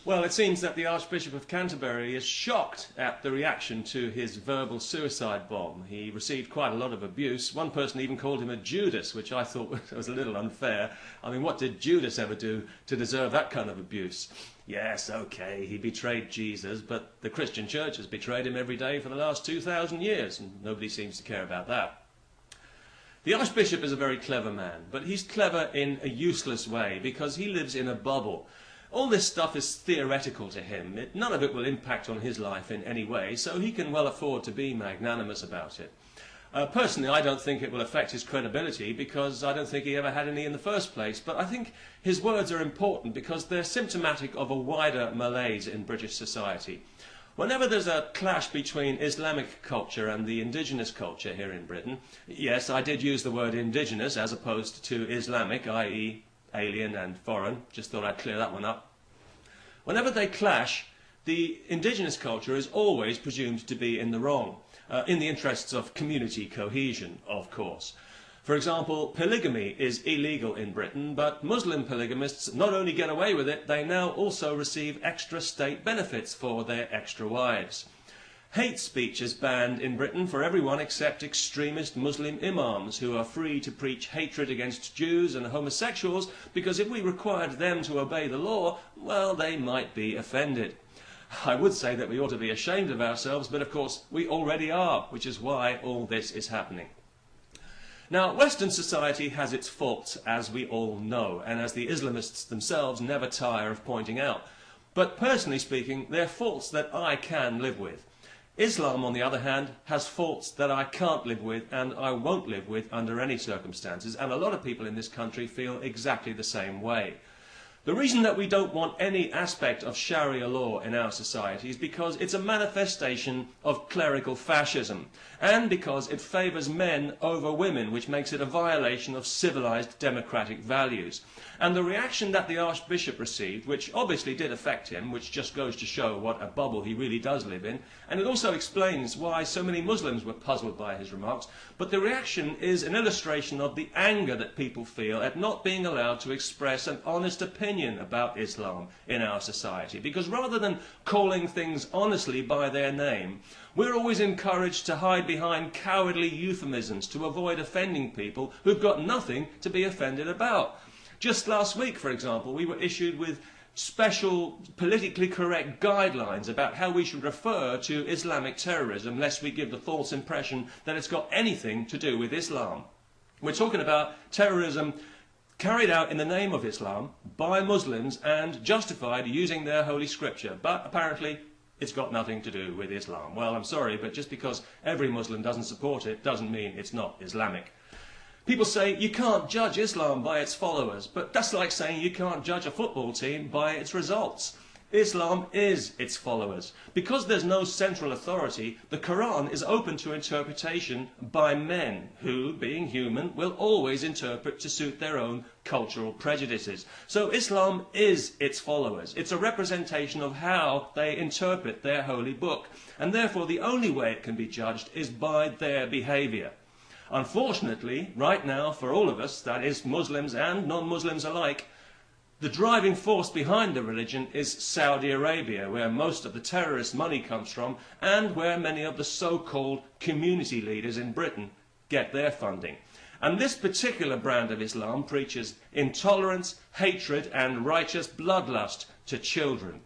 Well, it seems that the Archbishop of Canterbury is shocked at the reaction to his verbal suicide bomb. He received quite a lot of abuse. One person even called him a Judas, which I thought was a little unfair. I mean, what did Judas ever do to deserve that kind of abuse? Yes, okay, he betrayed Jesus, but the Christian Church has betrayed him every day for the last 2,000 years, and nobody seems to care about that. The Archbishop is a very clever man, but he's clever in a useless way because he lives in a bubble. All this stuff is theoretical to him. None of it will impact on his life in any way, so he can well afford to be magnanimous about it. Personally, I don't think it will affect his credibility because I don't think he ever had any in the first place, but I think his words are important because they're symptomatic of a wider malaise in British society. Whenever there's a clash between Islamic culture and the indigenous culture here in Britain, yes, I did use the word indigenous as opposed to Islamic, i.e. alien and foreign, just thought I'd clear that one up. Whenever they clash, the indigenous culture is always presumed to be in the wrong, in the interests of community cohesion, of course. For example, polygamy is illegal in Britain, but Muslim polygamists not only get away with it, they now also receive extra state benefits for their extra wives. Hate speech is banned in Britain for everyone except extremist Muslim imams who are free to preach hatred against Jews and homosexuals because if we required them to obey the law, well, they might be offended. I would say that we ought to be ashamed of ourselves, but of course we already are, which is why all this is happening. Now, Western society has its faults, as we all know, and as the Islamists themselves never tire of pointing out. But personally speaking, they're faults that I can live with. Islam, on the other hand, has faults that I can't live with and I won't live with under any circumstances, and a lot of people in this country feel exactly the same way. The reason that we don't want any aspect of Sharia law in our society is because it's a manifestation of clerical fascism, and because it favours men over women, which makes it a violation of civilised democratic values. And the reaction that the Archbishop received, which obviously did affect him, which just goes to show what a bubble he really does live in, and it also explains why so many Muslims were puzzled by his remarks, but the reaction is an illustration of the anger that people feel at not being allowed to express an honest opinion about Islam in our society, because rather than calling things honestly by their name, we're always encouraged to hide behind cowardly euphemisms to avoid offending people who've got nothing to be offended about. Just last week, for example, we were issued with special politically correct guidelines about how we should refer to Islamic terrorism lest we give the false impression that it's got anything to do with Islam. We're talking about terrorism carried out in the name of Islam by Muslims and justified using their holy scripture, but apparently it's got nothing to do with Islam. Well, I'm sorry, but just because every Muslim doesn't support it doesn't mean it's not Islamic. People say you can't judge Islam by its followers, but that's like saying you can't judge a football team by its results. Islam is its followers. Because there's no central authority, the Quran is open to interpretation by men who, being human, will always interpret to suit their own cultural prejudices. So Islam is its followers. It's a representation of how they interpret their holy book, and therefore the only way it can be judged is by their behaviour. Unfortunately, right now, for all of us, that is Muslims and non-Muslims alike, the driving force behind the religion is Saudi Arabia, where most of the terrorist money comes from and where many of the so-called community leaders in Britain get their funding. And this particular brand of Islam preaches intolerance, hatred and righteous bloodlust to children.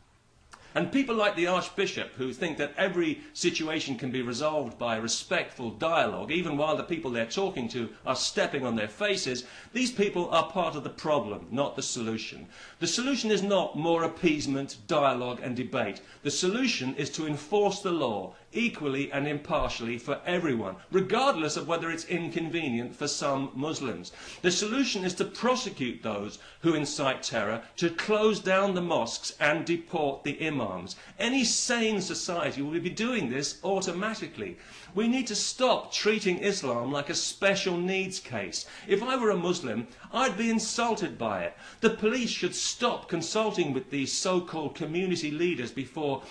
And people like the Archbishop, who think that every situation can be resolved by respectful dialogue, even while the people they're talking to are stepping on their faces, these people are part of the problem, not the solution. The solution is not more appeasement, dialogue and debate. The solution is to enforce the law equally and impartially for everyone, regardless of whether it's inconvenient for some Muslims. The solution is to prosecute those who incite terror, to close down the mosques and deport the imams. Any sane society will be doing this automatically. We need to stop treating Islam like a special needs case. If I were a Muslim, I'd be insulted by it. The police should stop consulting with these so-called community leaders before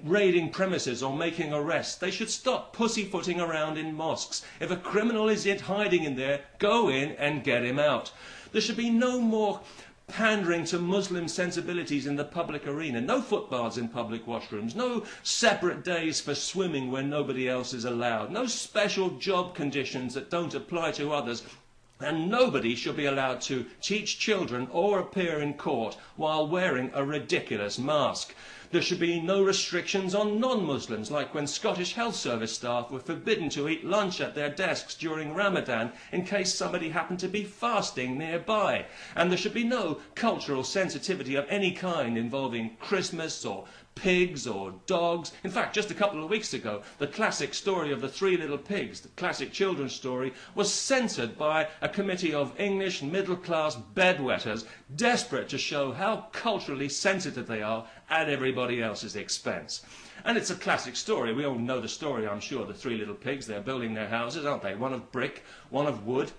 raiding premises or making arrests. They should stop pussyfooting around in mosques. If a criminal is yet hiding in there, go in and get him out. There should be no more pandering to Muslim sensibilities in the public arena. No footbaths in public washrooms. No separate days for swimming where nobody else is allowed. No special job conditions that don't apply to others. And nobody should be allowed to teach children or appear in court while wearing a ridiculous mask. There should be no restrictions on non-Muslims, like when Scottish Health Service staff were forbidden to eat lunch at their desks during Ramadan in case somebody happened to be fasting nearby. And there should be no cultural sensitivity of any kind involving Christmas or pigs or dogs. In fact, just a couple of weeks ago, the classic story of the Three Little Pigs, the classic children's story, was censored by a committee of English middle-class bedwetters desperate to show how culturally sensitive they are at everybody else's expense. And it's a classic story. We all know the story, I'm sure, the Three Little Pigs. They're building their houses, aren't they? One of brick, one of wood,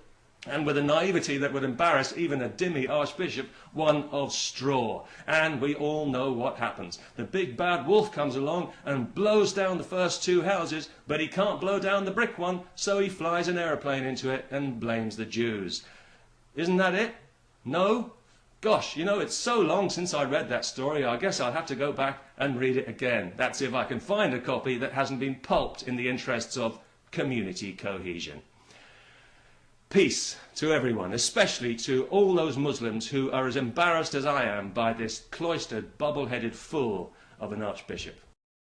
and with a naivety that would embarrass even a Dhimmi archbishop, one of straw. And we all know what happens. The big bad wolf comes along and blows down the first two houses, but he can't blow down the brick one, so he flies an aeroplane into it and blames the Jews. Isn't that it? No? Gosh, you know, it's so long since I read that story, I guess I'll have to go back and read it again. That's if I can find a copy that hasn't been pulped in the interests of community cohesion. Peace to everyone, especially to all those Muslims who are as embarrassed as I am by this cloistered, bubble-headed fool of an archbishop.